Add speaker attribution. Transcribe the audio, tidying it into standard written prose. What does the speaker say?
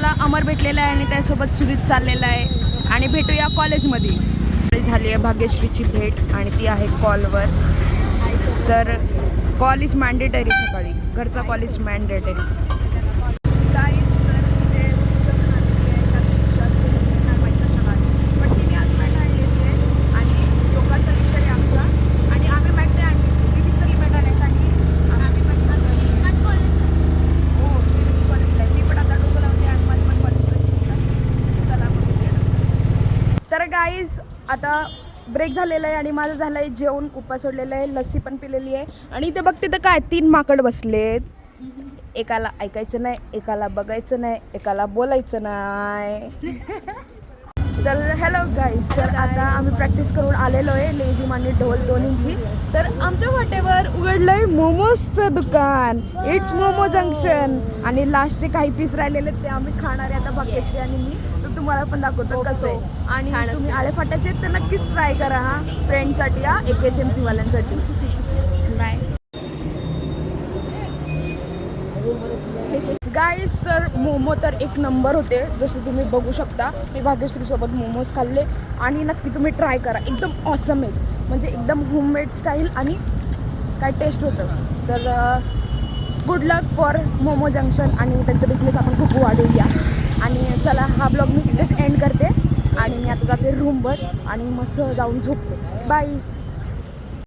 Speaker 1: मला अमर भेटलेला आहे आणि त्यासोबत सुजित चाललेला आहे आणि भेटूया कॉलेजमध्ये. झाली आहे भाग्यश्रीची भेट आणि ती आहे कॉलवर. तर कॉलेज मॅन्डेटरी सकाळी, घरचा कॉलेज मॅन्डेटरी. तर गाईज आता ब्रेक झालेला आहे आणि माझं झालं आहे जेवण, उपवास सोडलेला आहे, लस्सी पण पिलेली आहे. आणि इथे बघते तर काय 3 माकड बसलेत. एकाला ऐकायचं नाही, एकाला बघायचं नाही, एकाला बोलायचं नाही. तर हॅलो गाईज, तर आता आम्ही प्रॅक्टिस करून आलेलो आहे लेझिम आणि ढोल दोन्हींची. तर आमच्या वाटेवर उघडलं आहे मोमोजचं दुकान, इट्स मोमो जंक्शन. आणि लास्टचे काही पीस राहिलेले ते आम्ही खाणार आहे आता भाग्यश्री आणि मी. तर तुम्हाला पण दाखवतो कसं आहे. आणि तुम्ही आळेफाट्याचे तर नक्कीच ट्राय करा हा, फ्रेंडसाठी हा, AKHMC वाल्यांसाठी. बाय गाईस. तर मोमो तर एक नंबर होते, जसं तुम्ही बघू शकता. मी भाग्यश्रीसोबत मोमोज खाल्ले आणि नक्की तुम्ही ट्राय करा, एकदम ऑसम आहे. म्हणजे एकदम होममेड स्टाईल आणि काय टेस्ट होतं. तर good luck for momo junction आणि त्यांचं बिझनेस आपण खूप वाढवूया. आणि चला, हा ब्लॉग मी इथेच एंड करते आणि मी आता जाते रूमवर आणि मस्त जाऊन झोपते. बाय.